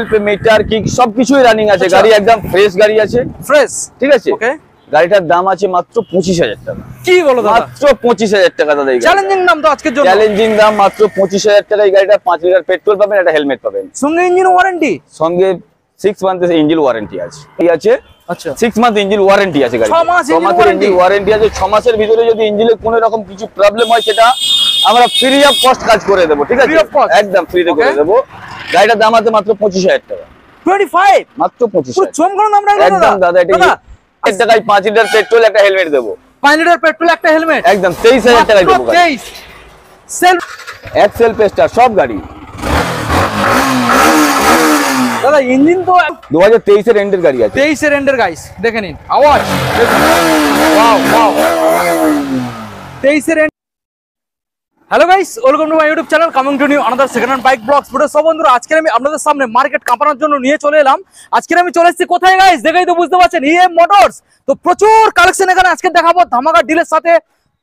Self metre kick সবকিছুই running আছে। গাড়ি একদম ফ্রেশ গাড়ি আছে, ফ্রেশ। ঠিক আছে। ওকে, গাড়িটার দাম আছে মাত্র 25,000 টাকা। কি বলো দাদা? মাত্র 25,000 টাকা দাদা। চ্যালেঞ্জিং দাম তো আজকের জন্য। চ্যালেঞ্জিং দাম মাত্র 25,000 টাকা। এই গাড়িটা 5 লিটার পেট্রোল পাবেন, একটা হেলমেট পাবেন, সঙ্গে ইঞ্জিন ওয়ারেন্টি, সঙ্গে 6 মান্থের ইঞ্জিন ওয়ারেন্টি আছে। ঠিক আছে, আচ্ছা 6 মান্থ ইঞ্জিন ওয়ারেন্টি আছে গাড়ি। 6 মাস ইঞ্জিন ওয়ারেন্টি আছে। 6 মাসের ভিতরে যদি ইঞ্জিনে কোনো রকম কিছু প্রবলেম হয় সেটা আমরা ফ্রি অফ কস্ট কাজ করে দেব। ঠিক আছে, একদম ফ্রিতে করে দেব। গাড়িটার দাম আছে মাত্র 25,000 টাকা। 25 মাত্র 25,000 চমকানো দাম রাখবেন একদম দাদা। এটা টাকায় 5 লিটার পেট্রোল, একটা হেলমেট দেব। 5 লিটার পেট্রোল, একটা হেলমেট, একদম 23,000 টাকায় দেব। 23 সেলফ এক্সেল পেস্টার সব গাড়ি দাদা। ইঞ্জিন তো 2023 এর এন্ডের গাড়ি আছে। 23 এর এন্ডের গাইস, দেখে নিন আওয়াজ। ওয়াও ওয়াও, 23 এর end. Hello guys, welcome to my YouTube channel, coming to new another second hand bike vlogs video. সব বন্ধুরা, আজকে আমি আপনাদের সামনে মার্কেট কাঁপানোর জন্য নিয়ে চলে এলাম। আজকে আমি চলে এসেছি কোথায় গাইস? দেখেই তো বুঝতে পারছেন, ইএম মোটরস। তো প্রচুর কালেকশন এখানে আজকে দেখাবো, ধামাকা ডিলের সাথে।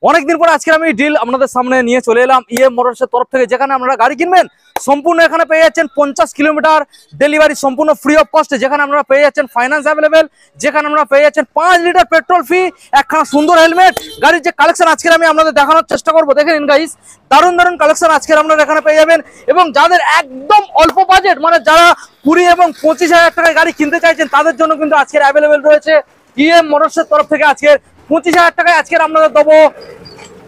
অনেকদিন পরে আজকে আমি ডিল আপনাদের সামনে নিয়ে চলে এলাম ইএম মোটরস এর তরফ থেকে। যেখানে আপনারা গাড়ি কিনবেন সম্পূর্ণ এখানে পেয়ে যাচ্ছেন 50 কিলোমিটার ডেলিভারি সম্পূর্ণ ফ্রি অফ কস্টে। যেখানে আপনারা পেয়ে যাচ্ছেন ফাইন্যান্স অ্যাভেলেবেল, যেখানে আমরা পেয়ে যাচ্ছেন 5 লিটার পেট্রোল ফ্রি, একখানা সুন্দর হেলমেট। গাড়ির যে কালেকশন আজকে আমি আপনাদের দেখানোর চেষ্টা করবো, দেখে নিন গাইস, দারুণ দারুণ কালেকশন আজকে আপনারা এখানে পেয়ে যাবেন। এবং যাদের একদম অল্প বাজেট, মানে যারা 20 এবং 25,000 টাকায় গাড়ি কিনতে চাইছেন, তাদের জন্য কিন্তু আজকের অ্যাভেলেবেল রয়েছে ইএম মোটরসের তরফ থেকে। আজকের 25,000 টাকায় আজকের আপনাদের দেবো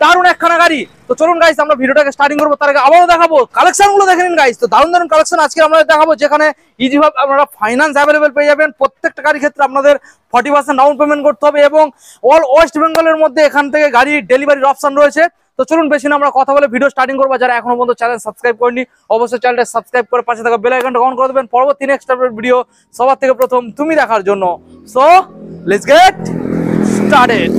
দারুণ একখানা গাড়ি। তো চলুন গাইস, আমরা ভিডিওটাকে স্টার্টিং করবো। তার আগে আবারও দেখাবো কালেকশন গুলো, দেখে নিন গাইস। তো দারুণ দারুণ কালেকশন আজকে আমরা দেখাবো, যেখানে ইজি ভাবে আপনারা ফাইন্যান্স অ্যাভেলেবেল পেয়ে যাবেন। প্রত্যেকটা গাড়ির ক্ষেত্রে আপনাদের 40% ডাউন পেমেন্ট করতে হবে, এবং অল ওয়েস্ট বেঙ্গলের মধ্যে এখান থেকে গাড়ি ডেলিভারির অপশন রয়েছে। তো চলুন বেশি না আমরা কথা বলে ভিডিও স্টার্টিং করবো। যারা এখনো পর্যন্ত চ্যানেল সাবস্ক্রাইব করেনি, অবশ্যই চ্যানেলটা সাবস্ক্রাইব করে পাশে থাকা বেল আইকনটা অন করে দেবেন পরবর্তী নেক্সট আপডেট ভিডিও সবার থেকে প্রথম তুমি দেখার জন্য। So let's get started.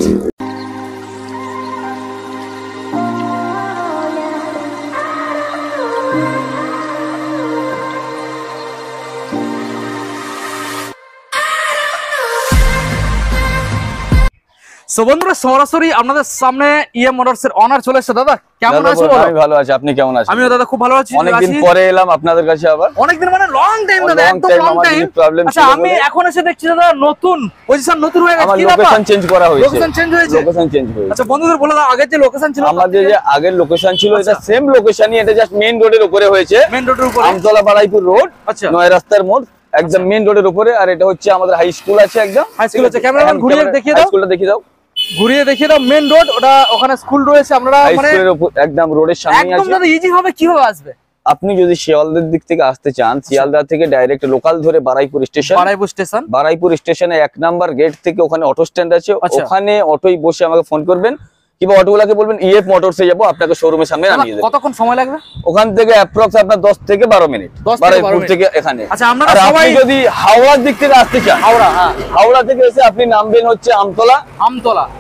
So বন্ধুরা, সরাসরি আপনাদের সামনে ইএম মোটরস এর অনার চলে এসেছে। দাদা কেমন আছো? আমি ভালো আছি, আপনি কেমন আছেন? আমিও দাদা খুব ভালো আছি। অনেকদিন পরে এলাম আপনাদের কাছে আবার। অনেকদিন মানে লং টাইম দাদা, একদম লং টাইম। আচ্ছা, আমি এখন এসে দেখছি দাদা নতুন পজিশন নতুন হয়ে গেছে। কি ব্যাপার? লোকেশন চেঞ্জ করা হয়েছে। লোকেশন চেঞ্জ হয়েছে। লোকেশন চেঞ্জ হয়েছে। আচ্ছা বন্ধুদের বলে দাও, আগের যে লোকেশন ছিল, আমাদের যে আগের লোকেশন ছিল এটা সেম লোকেশনই, এটা জাস্ট মেইন রোডের উপরে হয়েছে। মেইন রোডের উপরে, আমতলা বারাইপুর রোড, আচ্ছা নয় রাস্তার মোড়, একদম মেইন রোডের উপরে। আর এটা হচ্ছে আমাদের হাই স্কুল আছে, একদম হাই স্কুল আছে। ক্যামেরাম্যান ঘুরিয়ে দেখিয়ে দাও, স্কুলটা দেখিয়ে দাও, ঘুরিয়ে দেখিয়ে দাও। মেইন রোড, ওটা ওখানে স্কুল রয়েছে। আপনারা মানে একদম রোডের সামনেই আছে। একদম দাদা ইজি হবে। কিভাবে আসবে? আপনি যদি শিয়ালদার দিক থেকে আসতে চান, শিয়ালদা থেকে ডাইরেক্ট লোকাল ধরে বারাইপুর স্টেশন, বারাইপুর স্টেশনে 1 নাম্বার গেট থেকে ওখানে অটো স্ট্যান্ড আছে, ওখানে অটোই বসে আমাকে ফোন করবেন, কিংবা অটোগুলাকে বলবেন ইএফ মোটরসে যাবো, আপনাকে শোরুমের সামনে নামিয়ে দেব। কতক্ষণ সময় লাগবে? ওখান থেকে অ্যাপ্রক্স আপনার 10 থেকে 12 মিনিট বারাইপুর থেকে এখানে। আচ্ছা, আপনারা সবাই যদি হাওড়ার দিক থেকে আসতে চান, হাওড়া থেকে এসে আপনি নামবেন হচ্ছে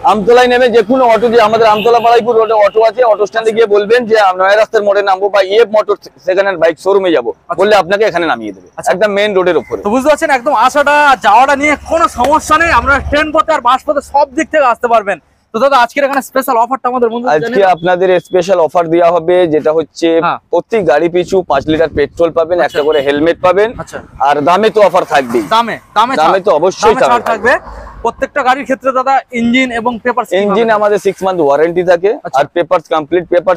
আমতলায় নেমে যে কোনো অটো, যে আমাদের আমতলা বারাইপুর রোডে অটো আছে, অটো স্ট্যান্ডে গিয়ে বলবেন যে নয় রাস্তার মোড়ে নামবো বা EF motor second hand bike শোরুমে যাবো, বললে আপনাকে এখানে নামিয়ে দেবে, একদম মেইন রোডের উপরে। তো বুঝতে পারছেন, একদম আসাটা যাওয়াটা নিয়ে কোনো সমস্যা নেই। আমরা ট্রেন পথে আর বাস পথে সব দিক থেকে আসতে পারবেন। তো দাদা আজকের এখানে স্পেশাল অফারটা আমাদের বন্ধুদের জানিয়ে আজকে আপনাদের স্পেশাল অফার দেওয়া হবে, যেটা হচ্ছে প্রতি গাড়ি পিছু 5 লিটার পেট্রোল পাবেন, একটা করে হেলমেট পাবেন। আর দামে তো অফার থাকবেই, দামে তো অবশ্যই থাকবে। প্রত্যেকটা গাড়ির ক্ষেত্রে দাদা ইঞ্জিন এবং পেপারস, ইঞ্জিন আমাদের 6 মান্থ ওয়ারেন্টি থাকে। আর পেপারস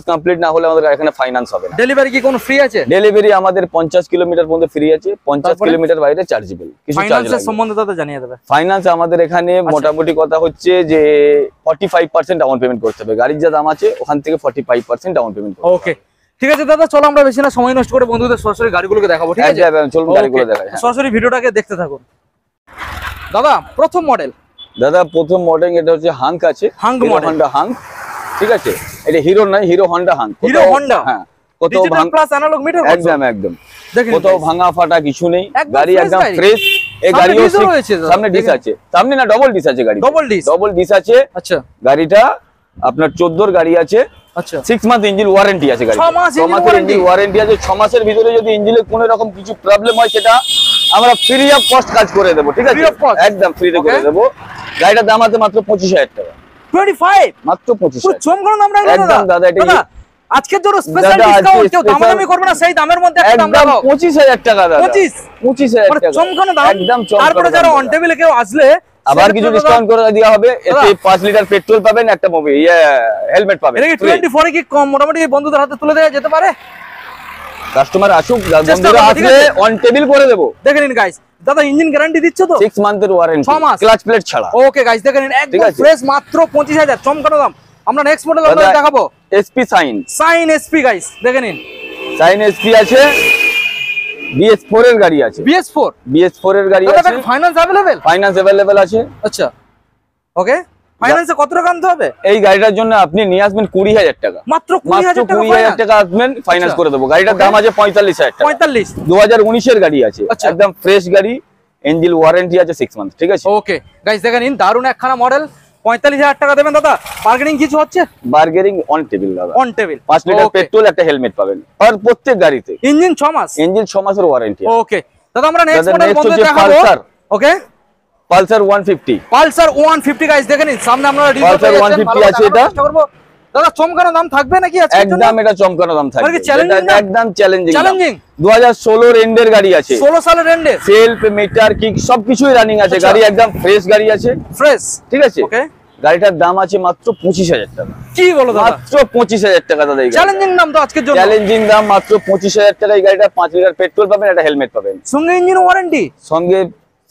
কমপ্লিট না হলে আমাদের এখানে ফাইন্যান্স হবে না। ডেলিভারি কি কোনো ফ্রি আছে? ডেলিভারি আমাদের 50 কিলোমিটার পর্যন্ত ফ্রি আছে, 50 কিলোমিটার বাইরে চার্জেবল। কিছু চার্জ ফাইন্যান্সের সম্বন্ধে দাদা জানিয়ে দেবে। ফাইন্যান্স আমাদের এখানে মোটামুটি কথা হচ্ছে যে 45% ডাউন পেমেন্ট করতে হবে। গাড়ির যা দাম আছে ওখান থেকে 45% ডাউন পেমেন্ট করতে হবে। ওকে, ঠিক আছে দাদা, চলো আমরা বেশি না সময় নষ্ট করে বন্ধুদের সরাসরি গাড়িগুলোকে দেখাবো। ঠিক আছে, চলুন গাড়িগুলো দেখাই। সরাসরি ভিডিওটাকে দেখতে থাকুন। দাদা প্রথম মডেল, এটা হচ্ছে হাঙ্ক আছে, হন্ডা হাঙ্ক। ঠিক আছে, এটা হিরো নয়, hero Honda hunk. Hero Honda, হ্যাঁ, ডিজিটাল প্লাস অ্যানালগ মিটার, একদম কোথাও ভাঙা ফাটা কিছু নেই, গাড়ি একদম ফ্রেশ। এই গাড়িও সামনে ডিস আছে, সামনে না ডবল ডিস আছে, গাড়ি ডবল ডিস আছে। আচ্ছা, গাড়িটা আপনার 14 গাড়ি আছে। আচ্ছা, 6 মান্থ ইঞ্জিন ওয়ারেন্টি আছে গাড়ি, 6 মাসের ইঞ্জিন ওয়ারেন্টি আছে। 6 মাসের ভিতরে যদি ইঞ্জিনে কোনো রকম কিছু প্রবলেম হয় সেটা আমরা ফ্রি অফ কস্ট কাজ করে দেব। ঠিক আছে, একদম ফ্রিতে করে দেব। গাড়িটার দাম আছে মাত্র 25,000 টাকা। 25 মাত্র 25,000। চমকানো দাম রাখবেন একদম দাদা। এটা আজকের জন্য স্পেশাল দাদা, ডিসকাউন্ট, আজকে কেউ দামাদামি করবে না, সেই দামের মধ্যে একটা দাম একদম দাও। 25,000 টাকা দাদা। 25,000 টাকা চমকানো দাম। একদম চমকানো তারপরে যারা দাম অন দাদা। টেবিলে কেউ আসলে আবার কিছু ডিসকাউন্ট করে দেওয়া হবে, এতে দাদা। 5 লিটার পেট্রোল পাবেন, একটা হেলমেট পাবেন। এটা কি 24 কি কম মোটামুটি বন্ধুদের হাতে তুলে দেওয়া যেতে পারে? কাস্টমার আসুক, চেষ্টা বন্ধুরা করবো, ঠিক আসলে আছে? অন টেবিল করে দেবো। দেখে নিন গাইস, দাদা ইঞ্জিন গ্যারান্টি দিচ্ছ তো? 6 মান্থের ওয়ারেন্টি, 6 মাস। ক্লাচ প্লেট ছাড়া। ওকে গাইস, দেখে নিন একদম আছে? ফ্রেশ, মাত্র 25,000 চমকানো দাম। আমরা নেক্সট মডেল দাদা, আপনাদের দেখাবো, SP shine. Shine SP guys, দেখে নিন। সাইন এসপি আছে, BS4 এর গাড়ি আছে, BS4 BS4 এর গাড়ি আছে, ফাইনান্স अवेलेबल? ফাইন্যান্স अवेलेबल আছে। আচ্ছা, ওকে। ফাইনান্সে কত টাকা আনতে হবে? এই গাড়িটার জন্য আপনি নিয়ে আসবেন 20,000 টাকা, মাত্র মাত্র 20,000 টাকা 20,000 টাকা আসবেন, ফাইন্যান্স করে দেবো। গাড়িটার দাম আছে 45,000 টাকা, 45। 2019 এর গাড়ি আছে, আচ্ছা। একদম ফ্রেশ গাড়ি, ইঞ্জিন ওয়ারেন্টি আছে 6 মান্থ, ঠিক আছে? ওকে গাইস, দেখে নিন দারুন একখানা মডেল, 45,000 টাকা দেবেন দাদা। বার্গেনিং কিছু হচ্ছে? বার্গেনিং অন টেবিল দাদা। On table. 5 লিটার পেট্রোল, একটা হেলমেট পাবেন আর প্রত্যেক গাড়িতে। ইঞ্জিন 6 মাস। ইঞ্জিন 6 মাসের ওয়ারেন্টি। ওকে দাদা, আমরা নেক্সট দাদা, মডেল next বন্ধুদের হচ্ছে দেখাবো। পালসার। ওকে, পালসার 150। পালসার 150 গাইস, দেখে নিন সামনে আমরা পালসার 150 আছে এটা। দাদা চমকানো দাম থাকবে নাকি আজকে? একদম এটা চমকানো দাম থাকবে, কি challenging এটা দাম? একদম চ্যালেঞ্জিং। চ্যালেঞ্জিং। 2016 এন্ডের গাড়ি আছে, 16 সালের এন্ডে, সেলফ মিটার কিক সবকিছুই রানিং আছে। আচ্ছা। গাড়ি একদম ফ্রেশ গাড়ি আছে, ফ্রেশ। ঠিক আছে? ওকে, গাড়িটার দাম আছে মাত্র 25,000 টাকা। কি বলো দাদা? মাত্র 25,000 টাকা দাদা। চ্যালেঞ্জিং দাম তো আজকের জন্য। চ্যালেঞ্জিং দাম মাত্র 25,000 টাকা। এই গাড়িটা 5 লিটার পেট্রোল পাবেন, একটা হেলমেট পাবেন, সঙ্গে ইঞ্জিন ওয়ারেন্টি, সঙ্গে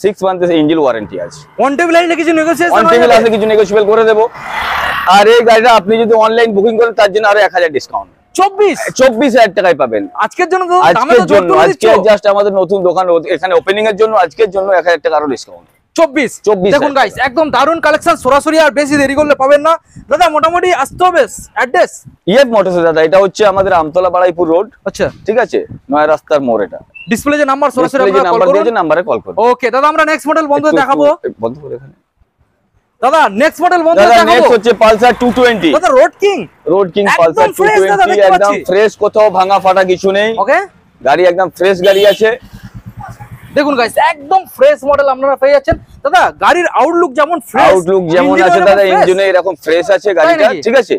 6 মান্থের ইঞ্জিন ওয়ারেন্টি আছে। অন টেবিল আইলে কিছু নেগোসিয়েশন অন টেবিল আছে, কিছু নেগোশিয়েবল করে দেবো। আর এই গাড়িটা আপনি যদি অনলাইন বুকিং করেন তার জন্য আরো 1000 ডিসকাউন্ট, 24,000 টাকায় পাবেন আজকের জন্য। তো দামে আজকের তো জোর জন্য। তুলে আজকে দিচ্ছ। জাস্ট আমাদের নতুন দোকান এখানে ওপেনিং এর জন্য আজকের জন্য 1000 টাকা আরো ডিসকাউন্ট। 24 দেখুন গাইস, একদম দারুন কালেকশন, সরাসরি আর বেশি দেরি করলে পাবেন না দাদা। মোটামুটি আসতে হবে। অ্যাড্রেস ইএফ মোটরস দাদা, এটা হচ্ছে আমাদের আমতলা বাড়াইপুর রোড, আচ্ছা, ঠিক আছে? নয় রাস্তার মোড়। এটা ডিসপ্লে যে নাম্বার, সরাসরি ডিসপ্লে যে আপনারা কল নাম্বার করুন। দিয়েছে, নম্বরে কল করুন। ওকে দাদা, আমরা নেক্সট মডেল বন্ধু দেখাবো। বন্ধ করে এখানে। দাদা নেক্সট মডেল বন্ধু দাদা দেখাবো। নেক্সট হচ্ছে পালসার 220। দাদা রোড কিং, রোড কিং একদম পালসার fresh দাদা, 220, দেখতে একদম পাচ্ছি। ফ্রেশ, কোথাও ভাঙা ফাটা কিছু নেই। ওকে, গাড়ি একদম ফ্রেশ গাড়ি আছে। দেখুন গাইস, একদম ফ্রেশ মডেল আপনারা পেয়ে যাচ্ছেন। দাদা গাড়ির আউটলুক যেমন ফ্রেশ, আউটলুক যেমন আছে দাদা, ইঞ্জিনে এরকম ফ্রেশ আছে গাড়িটা, নাকি? ঠিক আছে?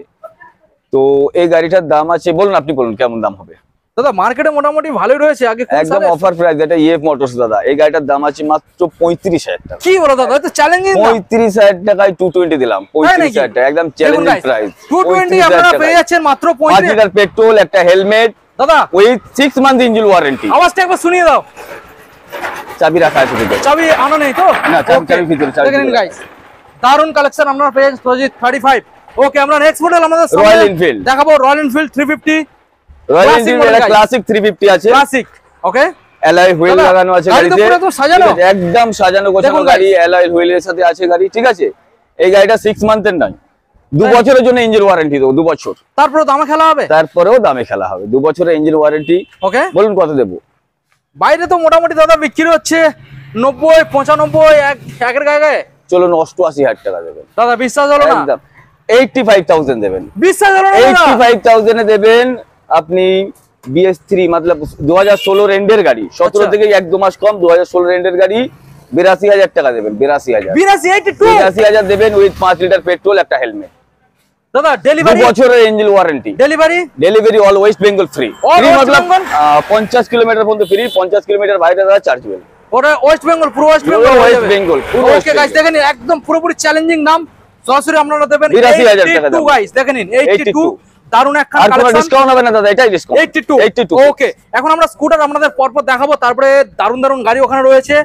তো এই গাড়িটার দাম আছে, বলুন আপনি বলুন কেমন দাম হবে। দাদা মার্কেটে মোটামুটি ভালোই রয়েছে। আগে কোন একদম সালে? অফার প্রাইস, এটা ইএফ মোটরস দাদা। এই গাড়িটার দাম আছে মাত্র 35,000 টাকা। কি বলো দাদা, এটা চ্যালেঞ্জিং দাম। 35,000 টাকায় 220 দিলাম, 35,000 টাকা, একদম চ্যালেঞ্জিং প্রাইস। 220 আপনারা পেয়ে যাচ্ছেন মাত্র 5 35। লিটার পেট্রোল, একটা হেলমেট, দাদা উইথ 6 মান্থ ইঞ্জিন ওয়ারেন্টি। আওয়াজটা একবার শুনিয়ে দাও। চাবি রাখা আছে ভিতরে। চাবি আনো নেই তো? না, Okay, চাবি ভিতরে, চাবি দেখে নিন ভিতরে। গাইস, দারুন কালেকশন আপনারা পেয়ে যাচ্ছেন প্রজিত 35। ওকে, আমরা নেক্সট মডেল আমাদের সামনে রয়্যাল এনফিল্ড দেখাবো। Royal Enfield 350 royal Classic Enfield, model এটা গাড়ি। ক্লাসিক 350 আছে, ক্লাসিক। ওকে, অ্যালয় হুইল দাদা, লাগানো আছে গাড়ি তো গাড়িতে, পুরো একদম সাজানো। ঠিক আছে? একদম সাজানো গোছানো দেখুন গাড়ি, guys। অ্যালয় হুইলের সাথে আছে গাড়ি, ঠিক আছে? এই গাড়িটা 6 মান্থের নয়, 2 বছরের জন্য ইঞ্জিন ওয়ারেন্টি দেবো, 2 বছর। তারপরে দামে খেলা হবে। তারপরেও দামে খেলা হবে, 2 বছরের ইঞ্জিন ওয়ারেন্টি। ওকে, বলুন কত দেবো? বাইরে তো মোটামুটি দাদা বিক্রি হচ্ছে 90, 95, একের গায়ে। চলুন 88,000 টাকা দেবেন দাদা বিশ্বাস হলো না? একদম। 85,000 দেবেন, বিশ্বাস হলো না দাদা? 85,000 এ দেবেন আপনি। BS3 मतलब 2016 এন্ডের গাড়ি, 17 আচ্ছা। থেকে 1-2 মাস কম, 2016 এন্ডের গাড়ি, 82,000 টাকা দেবেন। 82,000 82,000 দেবেন, উইথ 5 লিটার পেট্রোল, একটা হেলমেট, দাদা 2 ডেলিভারি, বছরের engine warranty. Delivery all West Bengal free. All free West मतलब Bengal? 50 কিলোমিটার পর্যন্ত ফ্রি, 50 কিলোমিটার বাইরে দাদা চার্জেবল। ওটা ওয়েস্ট বেঙ্গল, পুরো ওয়েস্ট বেঙ্গল, ওয়েস্ট বেঙ্গল, পুরো ওকে গাইস, দেখেন একদম পুরোপুরি চ্যালেঞ্জিং নাম। সরাসরি আপনারা দেবেন 82,000 টাকা 82 দাম। গাইস, দেখেন 82 দারুন একটা আর কোনো কালেকশন। ডিসকাউন্ট হবে না দাদা, এটাই ডিসকাউন্ট। 82 ওকে, এখন আমরা স্কুটার আপনাদের পরপর দেখাবো, তারপরে দারুন দারুন গাড়ি ওখানে রয়েছে।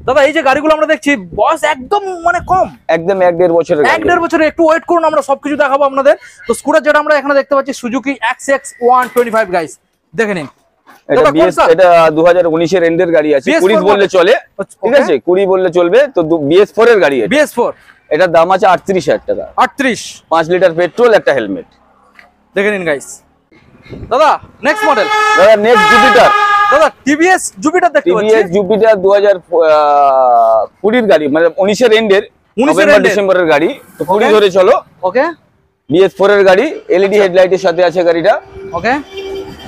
দাদা এই যে গাড়িগুলো আমরা দেখছি বয়স একদম মানে কম, একদম 1-1.5 বছরের গাড়ি। 1-1.5 বছরে। একটু ওয়েট করুন, আমরা সবকিছু দেখাবো আপনাদের। তো স্কুটার যেটা আমরা এখানে দেখতে পাচ্ছি সুজুকি XX 125 গাইস, দেখে নিন। এটা দাদা, BS, কোনটা? এটা 2019 এর এন্ডের গাড়ি আছে, BS4 20 বললে চলে, আচ্ছা, ঠিক okay। আছে? 20 বললে চলবে। তো BS4 এর গাড়ি এটা। BS4 এটার দাম আছে 38,000 টাকা, 38। 5 লিটার পেট্রোল, একটা হেলমেট। দেখে নিন গাইস। দাদা নেক্সট মডেল, দাদা নেক্সট জুপিটার। দাদা টিভিএস জুপিটার দেখতে পাচ্ছি। টিভিএস জুপিটার 2020 এর গাড়ি, মানে 19 এর এন্ডের, 19 এর নভেম্বর end এর। ডিসেম্বরের গাড়ি। তো 20 Okay। ধরে চলো। ওকে BS4 এর গাড়ি, এলইডি হেডলাইটের সাথে আছে গাড়িটা, ওকে,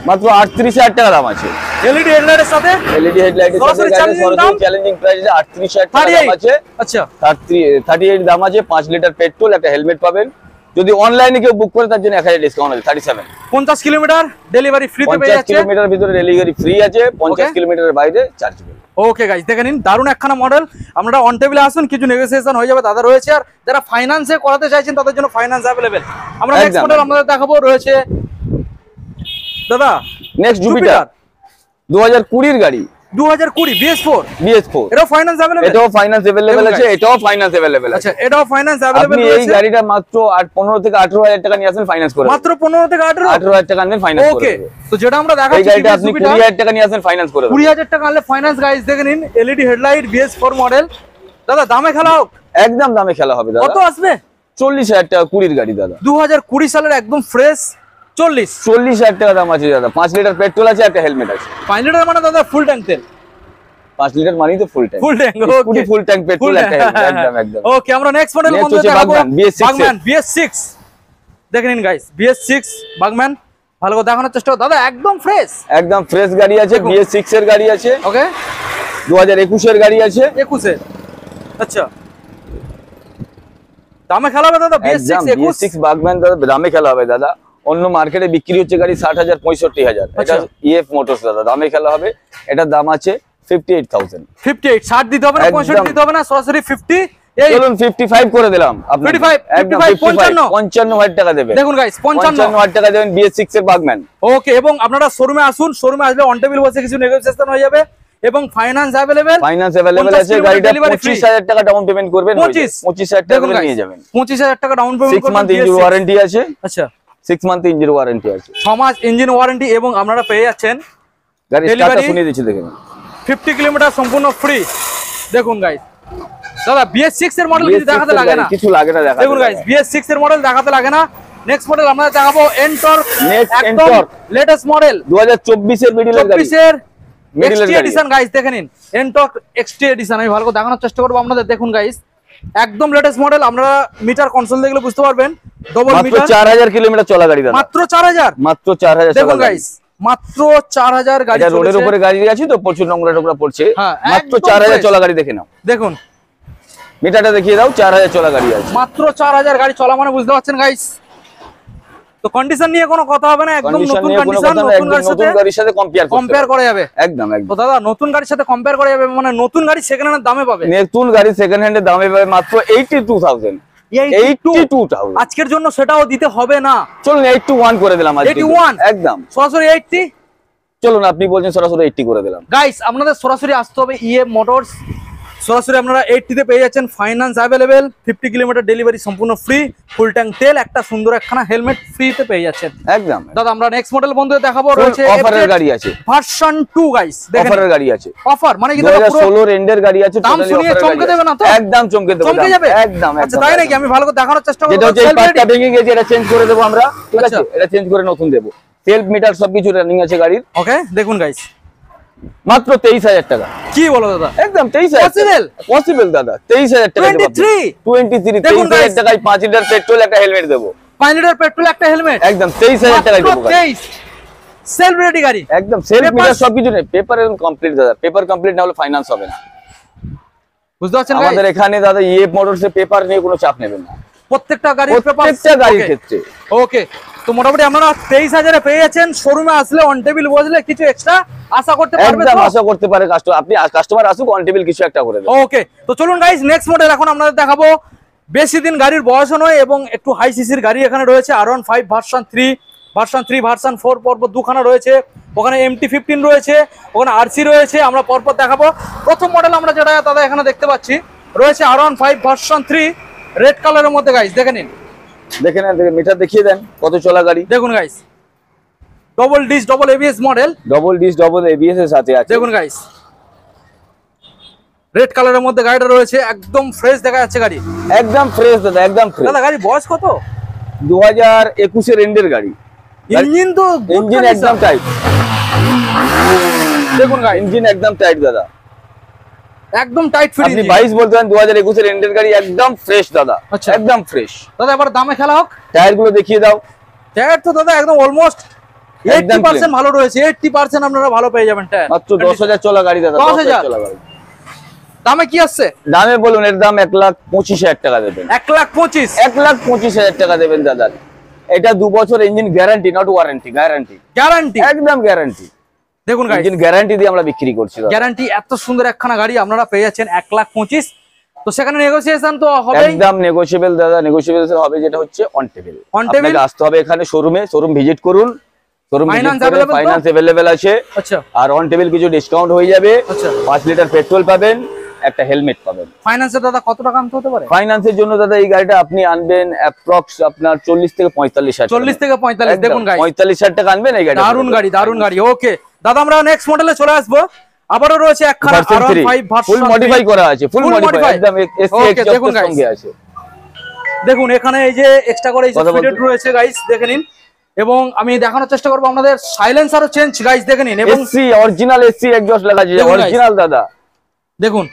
মাত্র 38,000 টাকা দাম আছে। এলইডি হেডলাইটের সাথে এলইডি হেডলাইটের সাথে সরাসরি গাড়ি, challenging দাম? সরাসরি চ্যালেঞ্জিং প্রাইস 38,000 টাকা দাম 38। আছে। আচ্ছা 38 দাম আছে, 5 লিটার পেট্রোল, একটা হেলমেট পাবেন, যদি অনলাইনে কেউ বুক করে তার জন্য 1000 ডিসকাউন্ট আছে 37। 50 কিলোমিটার ডেলিভারি ফ্রিতে পেয়ে যাচ্ছে। 50 কিলোমিটার ভিতরে ডেলিভারি ফ্রি আছে, 50 কিলোমিটারের বাইরে চার্জেবল। ওকে গাইস, দেখে নিন দারুণ একখানা মডেল। আপনারা অন টেবিলে আসুন, কিছু নেগোসিয়েশন হয়ে যাবে, দাদা রয়েছে। আর যারা ফাইন্যান্সে করাতে চাইছেন তাদের জন্য ফাইন্যান্স অ্যাভেলেবেল। আমরা নেক্সট মডেল আপনাদের দেখাবো, রয়েছে দাদা নেক্সট জুপিটার 2020 এর গাড়ি, 2020 BS4। এটাও ফাইন্যান্স अवेलेबल, এটাও ফাইন্যান্স अवेलेबल আছে, এটাও ফাইন্যান্স अवेलेबल আছে। আচ্ছা, এটাও ফাইন্যান্স अवेलेबल আপনি এই গাড়িটা মাত্র 15 থেকে 18000 টাকা নিয়ে আসেন, ফাইন্যান্স করে মাত্র 15 থেকে 18000 টাকা আনবেন, ফাইন্যান্স করে ওকে। দেব। তো যেটা আমরা এই দেখাচ্ছি গাড়িটা আপনি 20000 টাকা নিয়ে আসেন, ফাইন্যান্স করে দেব। 20000 টাকা আনলে ফাইন্যান্স। গাইস দেখে নিন, এলইডি হেডলাইট BS4 মডেল। দাদা দামে খেলা হোক, একদম দামে খেলা হবে দাদা। কত আসবে? 40000 টাকা 20 এর গাড়ি দাদা, 2020 সালের একদম ফ্রেশ। 40000 টাকা দাম আছে দাদা। 5 লিটার পেট্রোল আছে, একটা হেলমেট আছে। 5 লিটার মানে দাদা ফুল ট্যাঙ্ক তেল। 5 লিটার মানেই তো ফুল ট্যাঙ্ক। ফুল ট্যাঙ্ক, ওকে, ফুল ট্যাঙ্ক পেট্রোল, একটা হেলমেট, একদম একদম। ওকে, আমরা নেক্সট মডেল Next বন্ধু হচ্ছে দেখাবো বাগম্যান BS6 BS6। দেখে নিন গাইস, BS6 বাগম্যান, ভালো করে দেখানোর চেষ্টা করো দাদা, একদম ফ্রেশ, একদম ফ্রেশ গাড়ি আছে। BS6 এর গাড়ি আছে, ওকে। 2021 এর গাড়ি আছে, 21 আচ্ছা, দামে খেলা হবে দাদা। BS6 বাগম্যান দাদা দামে খেলা হবে দাদা। অন্য মার্কেটে বিক্রি হচ্ছে গাড়ি 60000 65000, এটা EF মোটরস দাদা, দামে খেলা হবে। এটার দাম আছে 58000। 58 60 দিতে হবে না, 65 দিতে হবে না, সরাসরি 50। চলুন 55 করে দিলাম আপনাকে। 55,000 টাকা দেবেন। দেখুন গাইস, 55,000 টাকা দেবেন BS6 এর বাগম্যান। ওকে, এবং আপনারা শোরুমে আসুন, শোরুমে আসলে অন টেবিল বসে কিছু নেগোসিয়েশন হয়ে যাবে, এবং ফাইন্যান্স अवेलेबल। ফাইন্যান্স अवेलेबल আছে। গাড়িটা 25000 টাকা ডাউন পেমেন্ট করবেন, 25000 টাকা নিয়ে যাবেন। 25000 টাকা down payment 6 month engine warranty আছে। আচ্ছা, 6 মান্থ ইঞ্জিন ওয়ারেন্টি আছে, 6 মাস ইঞ্জিন ওয়ারেন্টি, এবং আপনারা পেয়ে যাচ্ছেন গাড়ি স্টার্টটা শুনিয়ে দিচ্ছি দেখেন, 50 কিলোমিটার সম্পূর্ণ ফ্রি। দেখুন গাইস, দাদা BS6 এর মডেল কিছু দেখাতে লাগে না, কিছু লাগে না দেখাতে। দেখুন গাইস, BS6 এর মডেল দেখাতে লাগে না। নেক্সট মডেল আমরা দেখাবো এন্টর্ক। নেক্সট একদম লেটেস্ট মডেল, 2024 এর মিডল এর গাড়ি, 24 এর XT এডিশন। গাইস দেখে নিন, এন্টর্ক XT এডিশন। আমি ভালো করে দেখানোর চেষ্টা করব আপনাদের। দেখুন গাইস, একদম লেটেস্ট মডেল। আপনারা মিটার কনসোল দেখলে বুঝতে পারবেন, ডবল মিটার। মাত্র 4000 কিলোমিটার চলা গাড়ি দাদা, মাত্র 4000, মাত্র 4000। দেখুন গাইস, মাত্র 4000 গাড়ি এটা রোডের উপরে গাড়ি আছে তো, প্রচুর নোংরা টোংরা পড়ছে। হ্যাঁ, মাত্র 4000 চলা গাড়ি দেখে নাও। দেখুন মিটারটা দেখিয়ে দাও, 4000 চলা গাড়ি আছে। মাত্র 4000 গাড়ি চলা মানে বুঝতে পারছেন গাইস। তো কন্ডিশন নিয়ে কোনো কথা হবে না, একদম নতুন কন্ডিশন, নতুন গাড়ির সাথে কম্পেয়ার করা যাবে। একদম একদম। তো দাদা নতুন গাড়ির সাথে কম্পেয়ার করা যাবে, মানে নতুন গাড়ি সেকেন্ড হ্যান্ড দামে পাবে। নতুন গাড়ি সেকেন্ড হ্যান্ডে দামে পাবে মাত্র 82000। 82,000 আজকের জন্য সেটাও দিতে হবে না। চলুন 81 করে দিলাম আজকে। 81 একদম সরাসরি 80। চলুন আপনি বলছেন সরাসরি 80 করে দিলাম। গাইস, আপনাদের সরাসরি আসতে হবে EM মোটরস। সরাসরি আপনারা 80 তে পেয়ে যাচ্ছেন, ফাইন্যান্স अवेलेबल, 50 কিলোমিটার ডেলিভারি সম্পূর্ণ ফ্রি, ফুল ট্যাঙ্ক তেল, একটা সুন্দর একখানা হেলমেট ফ্রিতে পেয়ে যাচ্ছেন একদম। দাদা আমরা নেক্সট মডেল বন্ধুদের দেখাবো, রয়েছে অফারের গাড়ি আছে, ভার্সন 2। গাইস দেখেন, অফারের গাড়ি আছে। অফার মানে কি দাদা? 2016 এন্ডের গাড়ি আছে, দাম শুনিয়ে চমকে দেবে না তো? একদম চমকে দেব, চমকে যাবে একদম। আচ্ছা, তাই নাকি? আমি ভালো করে দেখানোর চেষ্টা করব। যেটা হচ্ছে এই পার্টটা ভেঙে গেছে, এটা চেঞ্জ করে দেব আমরা, ঠিক আছে? এটা চেঞ্জ করে নতুন দেব। সেলফ মিটার সবকিছু রানিং আছে গাড়ির। ওকে, দেখুন গাইস, মাত্র 23000 টাকা। কি বলো দাদা? একদম 23000 পসিবল দাদা। 23000 টাকা দেব। 23 টাকায় 5 লিটার পেট্রোল, একটা হেলমেট দেব। 5 লিটার পেট্রোল, একটা হেলমেট, একদম 23000 টাকা দেব। 23 সেলফ রেডি গাড়ি, একদম সেলফ মিটার সবকিছু নেই, পেপার একদম কমপ্লিট দাদা। পেপার কমপ্লিট না হলে ফাইন্যান্স হবে না, বুঝতে পারছেন? আমাদের এখানে দাদা EF মোটরসে পেপার নিয়ে কোনো চাপ নেবেন না, প্রত্যেকটা গাড়ির পেপার, প্রত্যেকটা গাড়ির ক্ষেত্রে। ওকে, তো মোটামুটি আপনারা 23000 এ পেয়ে যাচ্ছেন। শোরুমে আসলে অন টেবিল বসলে কিছু এক্সট্রা আশা করতে পারবে তো? একদম আশা করতে পারে কাস্টমার, আপনি কাস্টমার আসুক, অন টেবিল কিছু একটা করে দেব। ওকে, তো চলুন গাইস, নেক্সট মডেল এখন আপনাদের দেখাবো। বেশি দিন গাড়ির বয়স নয়, এবং একটু হাই সিসির গাড়ি এখানে রয়েছে। R15 ভার্সন 3, ভার্সন 4 পরপর দুখানা রয়েছে। ওখানে MT-15 রয়েছে, ওখানে RC রয়েছে। আমরা পরপর দেখাবো। প্রথম মডেল আমরা যেটা দাদা এখানে দেখতে পাচ্ছি, রয়েছে R15 ভার্সন 3 রেড কালারের মধ্যে। গাইস দেখে নিন, দেখেন মিটার দেখিয়ে দেন কত চলা গাড়ি। দেখুন guys, double disc double ABS model, double disc double ABS এর সাথে আছে। দেখুন গাইস, রেড কালারের মধ্যে গাড়িটা রয়েছে, একদম ফ্রেশ দেখা যাচ্ছে গাড়ি, একদম ফ্রেশ দাদা, একদম ফ্রেশ। দাদা গাড়ি বয়স কত? 2021 এর এন্ডের গাড়ি। ইঞ্জিন তো ইঞ্জিন একদম টাইট, দেখুন গাইস, ইঞ্জিন একদম টাইট দাদা, একদম টাইট ফিট। আপনি 22 বলতে পারেন, 2021 এর এন্ডের গাড়ি, একদম ফ্রেশ দাদা। আচ্ছা, একদম ফ্রেশ দাদা। এবার দামে খেলা হোক। টায়ার গুলো দেখিয়ে দাও। টায়ার তো দাদা একদম অলমোস্ট 80% ভালো রয়েছে, 80% আপনারা ভালো পেয়ে যাবেন টায়ার। মাত্র 10000 চলা গাড়ি দাদা, 10000 চলা গাড়ি। দামে কি আসছে? দামে বলুন, এর দাম 1,25,000 টাকা দেবেন। 1,25,000 1,25,000 টাকা দেবেন দাদা। এটা 2 বছর engine guarantee, not warranty, guarantee. Guarantee, একদম গ্যারান্টি। দেখুন গাইস, ইঞ্জিন গ্যারান্টি দিয়ে আমরা বিক্রি করছি দাদা। গ্যারান্টি। এত সুন্দর একখানা গাড়ি আপনারা পেয়ে যাচ্ছেন 1,25,000। তো সেখানে নেগোসিয়েশন তো হবে, একদম নেগোশিয়েবল দাদা। নেগোশিয়েবল হবে, যেটা হচ্ছে অন টেবিল। আপনাকে আসতে হবে এখানে শোরুমে, শোরুম ভিজিট করুন। শোরুম ভিজিট করে ফাইনান্স अवेलेबल আছে। আচ্ছা, আর অন টেবিল কিছু ডিসকাউন্ট হয়ে যাবে। আচ্ছা, 5 লিটার পেট্রোল পাবেন, একটা হেলমেট পাবেন। ফাইনান্সে দাদা কত টাকা আনতে হতে পারে? ফাইনান্সের জন্য দাদা এই গাড়িটা আপনি আনবেন অ্যাপ্রক্স আপনার 40 থেকে 45,000। 40 থেকে 45। দেখুন গাইস, 45,000 টাকা আনবেন এই গাড়ি। দারুন গাড়ি, দারুন গাড়ি। ওকে দাদা, আমরা নেক্সট মডেলে চলে আসবো। আবারও রয়েছে একখানা R15 ভার্সন ফুল মডিফাই করা আছে, ফুল মডিফাই একদম এসি দেখুন গাইস, সঙ্গে আছে। দেখুন এখানে এই যে এক্সট্রা করে এই যে ফিটেড রয়েছে গাইস, দেখে নিন। এবং আমি দেখানোর চেষ্টা করব আপনাদের সাইলেন্সারও চেঞ্জ গাইস, দেখে নিন। এবং এসি অরিজিনাল এসি এক্সজস্ট লাগা আছে, অরিজিনাল দাদা। দেখুন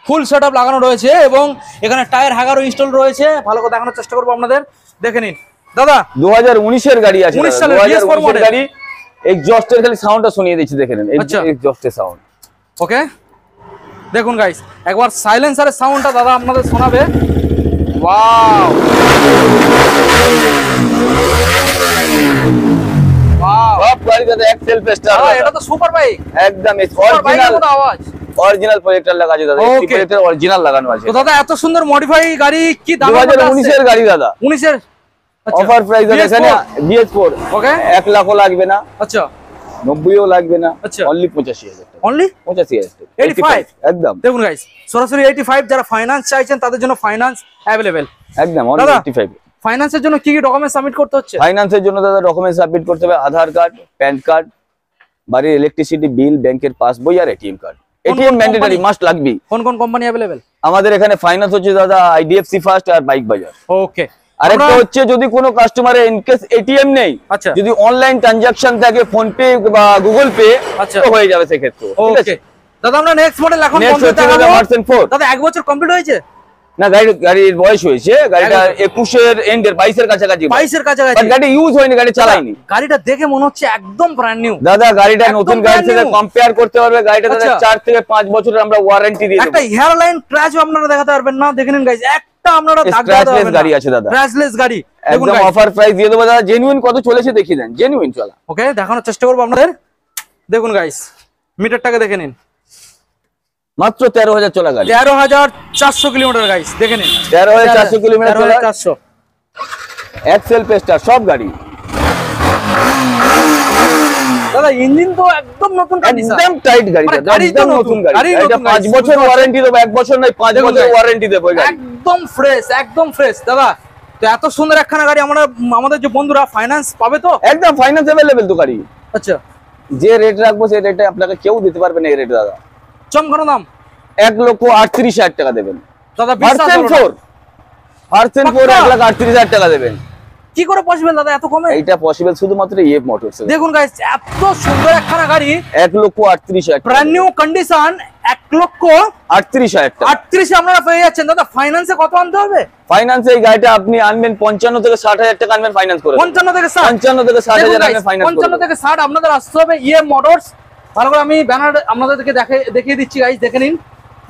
ফুল সেটআপ লাগানো রয়েছে এবং এখানে টায়ার হ্যাগারও ইনস্টল রয়েছে। ভালো করে দেখানোর চেষ্টা করব আপনাদের, দেখে নিন দাদা। 2019 এর গাড়ি আছে, 19 সালের BS4 মডেল গাড়ি। এক্সজস্টের খালি সাউন্ডটা শুনিয়ে দিচ্ছি, দেখে নিন এক্সজস্টের সাউন্ড। ওকে দেখুন গাইস, একবার সাইলেন্সারের সাউন্ডটা দাদা আপনাদের শোনাবে। ওয়াও, সব গাড়ি দাদা এক্সেল পেস্টার। এটা তো সুপার বাইক, একদম অরিজিনাল আওয়াজ। অরিজিনাল প্রজেক্টর লাগা আছে দাদা, এসি প্রজেক্টর অরিজিনাল লাগানো আছে। তো দাদা এত সুন্দর মডিফাই গাড়ি কি দাম? 2019 এর গাড়ি দাদা, 19 এর। অফার প্রাইস আছে এখানে BS4। ওকে, 1 লাখও লাগবে না, আচ্ছা 90ও লাগবে না, আচ্ছা অনলি 85,000 টাকা। অনলি 85,000, 85 একদম। দেখুন গাইস, সরাসরি 85। যারা ফাইনান্স চাইছেন তাদের জন্য ফাইনান্স अवेलेबल একদম অনলি 85। ফাইনান্সের জন্য কি কি ডকুমেন্ট সাবমিট করতে হচ্ছে? ফাইনান্সের জন্য দাদা ডকুমেন্ট সাবমিট করতে হবে আধার কার্ড, প্যান কার্ড, বাড়ির ইলেকট্রিসিটি বিল, ব্যাংকের পাসবই আর ATM card. ATM mandatory must লাগবে। কোন কোন কোম্পানি अवेलेबल? আমাদের এখানে ফাইনান্স হচ্ছে দাদা IDFC ফার্স্ট আর বাইক বাজার। ওকে, আরেকটা হচ্ছে যদি কোনো কাস্টমারের ইনকেস এটিএম নেই, আচ্ছা, যদি অনলাইন ট্রানজাকশন থাকে ফোন পে বা গুগল পে, আচ্ছা তো হয়ে যাবে সেক্ষেত্রে। ঠিক আছে দাদা, আমরা নেক্সট মডেল এখন নেক্সট হচ্ছে দাদা ভার্সন 4। দাদা 1 বছর কমপ্লিট হয়েছে না, গাড়ির বয়স হয়েছে, গাড়িটা 21 এর এন্ডের 22 এর কাছাকাছি, 22 এর কাছাকাছি। বাট গাড়ি ইউজ হয়নি, গাড়ি চালাইনি। গাড়িটা দেখে মনে হচ্ছে একদম ব্র্যান্ড নিউ দাদা। গাড়িটা নতুন গাড়ির সাথে কম্পেয়ার করতে পারবে। গাড়িটা দাদা 4 থেকে 5 বছরের আমরা ওয়ারেন্টি দিয়ে দেব। একটা হেয়ার লাইন ক্র্যাচও আপনারা দেখাতে পারবেন না, দেখে নিন গাইস। একটা আপনারা দাগ দেখাতে পারবেন না, গাড়ি আছে দাদা, ক্র্যাচলেস গাড়ি। একদম অফার প্রাইস দিয়ে দেব দাদা। জেনুইন কত চলেছে দেখিয়ে দেন, জেনুইন চলা। ওকে, দেখানোর চেষ্টা করব আপনাদের। দেখুন গাইস, মিটারটাকে দেখে নিন, মাত্র 13,000 চলা গাড়ি, 13,400 কিলোমিটার গাইস, দেখে নিন 13,400 কিলোমিটার চলা, 13,400। এক্সেল পেস্টার সব গাড়ি দাদা। ইঞ্জিন তো একদম নতুন কন্ডিশন, একদম টাইট গাড়ি দাদা, একদম নতুন গাড়ি। এটা 5 বছর ওয়ারেন্টি দেব, 1 বছর নয় 5 বছর ওয়ারেন্টি দেব এই গাড়ি। একদম ফ্রেশ, একদম ফ্রেশ দাদা। তো এত সুন্দর একখানা গাড়ি আমাদের যে বন্ধুরা ফাইনান্স পাবে তো? একদম ফাইনান্স अवेलेबल তো গাড়ি। আচ্ছা, যে রেট রাখবো সেই রেটে আপনাকে কেউ দিতে পারবে না এই রেট দাদা। চমকানো দাম 1,38,000 টাকা দেবেন দাদা। ভার্সন 4 1,38,000 টাকা দেবেন। কি করে পসিবল দাদা এত কমে? এইটা পসিবল শুধুমাত্র ইএফ মোটরস। দেখুন গাইস, এত সুন্দর একখানা গাড়ি, 1,38,000 ব্র্যান্ড নিউ কন্ডিশন, 1,38,000 টাকা। 38 আপনারা পেয়ে যাচ্ছেন দাদা। ফাইনান্সে কত আনতে হবে? ফাইনান্সে এই গাড়িটা আপনি আনবেন 55 থেকে 60,000 টাকা আনবেন ফাইনান্স করে। 55 থেকে 60, 55 থেকে 60,000 আনবেন ফাইনান্স করে। 55 থেকে 60 আপনাদের আসতে হবে ইএম মোটরস। ভালো করে আমি ব্যানার আপনাদেরকে দেখিয়ে দিচ্ছি গাইস, দেখে নিন।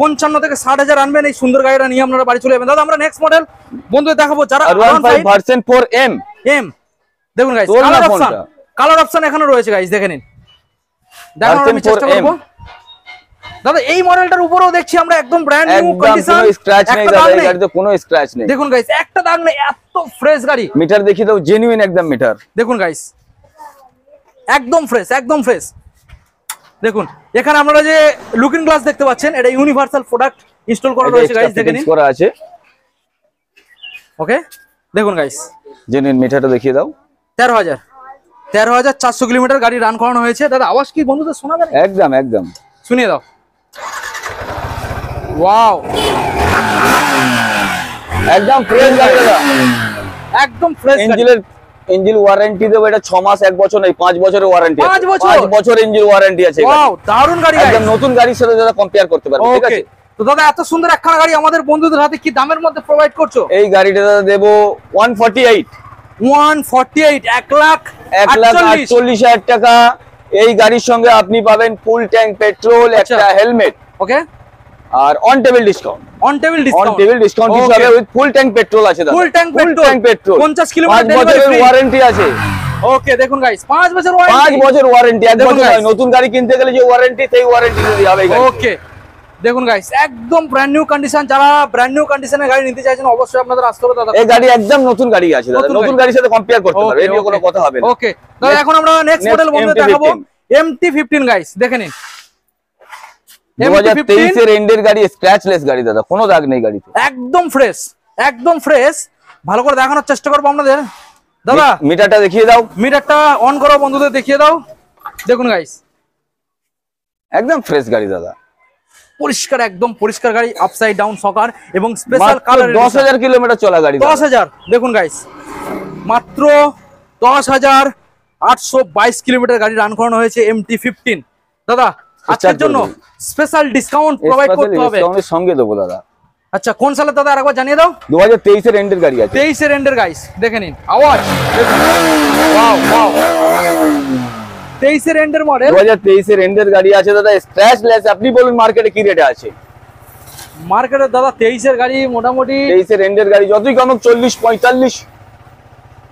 55 থেকে 60,000 আনবেন, এই সুন্দর গাড়িটা নিয়ে আপনারা বাড়ি চলে যাবেন। দাদা আমরা নেক্সট মডেল বন্ধুদের দেখাবো, যারা R15 ভার্সন 4M। দেখুন গাইস, কালার অপশন এখানে রয়েছে গাইস, দেখে নিন। দেখানোর আমি চেষ্টা করব দাদা। এই মডেলটার উপরেও দেখছি আমরা একদম ব্র্যান্ড নিউ কন্ডিশন, কোনো স্ক্র্যাচ নেই দাদা, এই গাড়িতে কোনো স্ক্র্যাচ নেই। দেখুন গাইস, একটা দাগ নেই, এত ফ্রেশ গাড়ি। মিটার দেখিয়ে দাও, জেনুইন একদম মিটার। দেখুন গাইস, একদম ফ্রেশ, একদম ফ্রেশ। দেখুন এখানে আপনারা যে লুকিং গ্লাস দেখতে পাচ্ছেন, এটা ইউনিভার্সাল প্রোডাক্ট ইনস্টল করা রয়েছে গাইস, দেখে নিন। করা আছে। ওকে, দেখুন গাইস, জেনুইন মিটারটা দেখিয়ে দাও। 13,400 কিলোমিটার গাড়ি রান করানো হয়েছে। দাদা আওয়াজ কি বন্ধুদের শোনাবে? একদম একদম শুনিয়ে দাও। ওয়াও, একদম ফ্রেশ গাড়ি দাদা, একদম ফ্রেশ। ইঞ্জিন ওয়ারেন্টি দেব, এটা 6 মাস 1 বছর নয় 5 বছরের ওয়ারেন্টি আছে। 5 বছর ইঞ্জিন ওয়ারেন্টি আছে। ওয়াও, দারুণ গাড়ি, একদম নতুন গাড়ির সাথে দাদা কম্পেয়ার করতে পারবে। ঠিক আছে, তো দাদা এত সুন্দর একখানা গাড়ি আমাদের বন্ধুদের হাতে কি দামের মধ্যে প্রোভাইড করছো? এই গাড়িটা দাদা দেব 148, 1,48,000 টাকা। এই গাড়ির সঙ্গে আপনি পাবেন ফুল ট্যাঙ্ক পেট্রোল, একটা হেলমেট। ওকে, আর on table discount. On table on discount, table discount কিছু হবে উইথ ফুল ট্যাঙ্ক পেট্রোল আছে দাদা। ফুল ট্যাঙ্ক পেট্রোল 50 কিলোমিটার 5 বছরের ওয়ারেন্টি আছে। ওকে দেখুন গাইস 5 বছর ওয়ারেন্টি, 5 বছর ওয়ারেন্টি, এক দেখুন বছর guys। নয়। নতুন গাড়ি কিনতে গেলে যে ওয়ারেন্টি সেই ওয়ারেন্টি দিতে হবে গাড়ি। ওকে দেখুন গাইস একদম ব্র্যান্ড নিউ কন্ডিশন, যারা ব্র্যান্ড নিউ কন্ডিশনের গাড়ি নিতে চাইছেন অবশ্যই আপনাদের আসতে হবে দাদা। এই গাড়ি একদম নতুন গাড়ি আছে দাদা, নতুন নতুন গাড়ির সাথে কম্পেয়ার করতে পারবে, এই নিয়ে কোনো কথা হবে না। ওকে দাদা এখন আমরা নেক্সট মডেল বন্ধু দেখাবো MT-15 গাইস, দেখে নিন 2023 এর এন্ডের গাড়ি, স্ক্র্যাচলেস গাড়ি দাদা, কোনো দাগ নেই গাড়িতে, একদম ফ্রেশ, একদম ফ্রেশ। ভালো করে দেখানোর চেষ্টা করবো আপনাদের দাদা। মিটারটা দেখিয়ে দাও, মিটারটা অন করো বন্ধুদের, দেখিয়ে দাও। দেখুন গাইস একদম ফ্রেশ গাড়ি দাদা, পরিষ্কার, একদম পরিষ্কার গাড়ি, আপসাইড ডাউন সকার এবং স্পেশাল কালার। 10,000 কিলোমিটার চলা গাড়ি, 10,000। দেখুন গাইস মাত্র 10,822 কিলোমিটার গাড়ি রান করানো হয়েছে MT-15 দাদা। আজকের জন্য স্পেশাল ডিসকাউন্ট প্রোভাইড করতে হবে, ডিসকাউন্টের সঙ্গে দেবো দাদা। আচ্ছা কোন সালে দাদা আরেকবার জানিয়ে দাও। 2023 এর এন্ডের গাড়ি আছে, 23 এর এন্ডের গাইস, দেখে নিন আওয়াজ। ওয়াও ওয়াও 23 এর এন্ডের মডেল, 2023 এর এন্ডের গাড়ি আছে দাদা, স্ক্র্যাচলেস। আপনি বলুন মার্কেটে কি রেটে আছে? মার্কেটে দাদা 23 এর গাড়ি মোটামুটি 23 এর এন্ডের গাড়ি যতই কমুক 40-45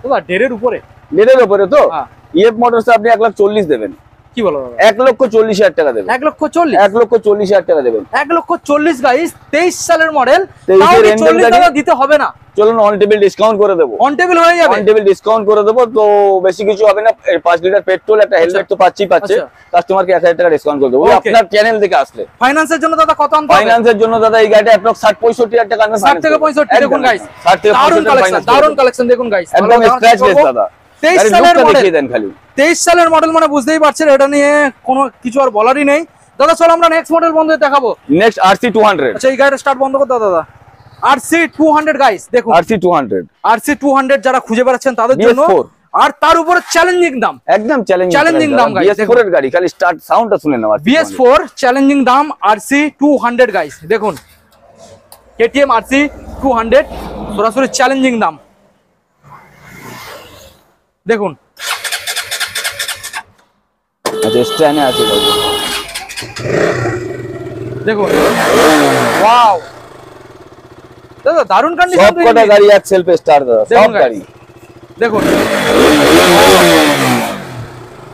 দাদা, ডেরের উপরে, লেটের উপরে তো। হ্যাঁ। ইএফ মোটরস আপনি 1,40,000 দেবেন, কি বলো দাদা? 1,40,000 টাকা দেবেন, 1,40,000, 1,40,000 টাকা দেবেন। 1,40,000 গাইস, 23 সালের মডেল, 23 তাও এর কি end 40 গাড়ি? টাকা দিতে হবে না, চলুন অন টেবিল ডিসকাউন্ট করে দেবো, অন টেবিল হয়ে যাবে। অন টেবিল ডিসকাউন্ট করে দেবো। তো বেশি কিছু হবে না, 5 লিটার পেট্রোল, একটা হেলমেট তো পাচ্ছে, আচ্ছা। কাস্টমারকে 1,000 টাকা ডিসকাউন্ট করে দেবো। Okay। আপনার চ্যানেল থেকে আসলে ফাইন্যান্সের জন্য দাদা কত আনতে হবে? ফাইন্যান্সের জন্য দাদা এই গাড়িটা অ্যাপ্রক্স 60-65,000 টাকা আনবেন, 60 থেকে 65। দেখুন গাইস 60 থেকে দারুন 65,000 কালেকশন, দারুন কালেকশন। দেখুন গাইস একদম স্ক্র্যাচলেস দাদা। 23 সালের মডেল, দেখিয়ে দেন খালি। 23 সালের মডেল মানে বুঝতেই পারছেন, এটা নিয়ে কোনো কিছু আর বলারই নেই দাদা। চলো আমরা নেক্সট মডেল বন্ধ দেখাবো। নেক্সট RC 200, আচ্ছা এই গাড়িটা স্টার্ট বন্ধ করতে দাদা। RC 200 গাইস, দেখুন RC 200 RC 200 যারা খুঁজে বেড়াচ্ছেন তাদের জন্য, BS4 আর তার উপরে চ্যালেঞ্জিং দাম, একদম চ্যালেঞ্জিং দাম গাইস। BS4 এর গাড়ি, খালি স্টার্ট সাউন্ডটা শুনে নাও। BS4 চ্যালেঞ্জিং দাম RC 200 গাইস, দেখুন KTM RC 200 সরাসরি চ্যালেঞ্জিং দাম। দেখুন আচ্ছা স্ট্যান্ডে আছে গাড়ি, দেখুন ওয়াও দাদা, দারুন কন্ডিশন। সব কটা গাড়ি এক সেলফে স্টার্ট দাদা, সব দেখুন গাড়ি। দেখুন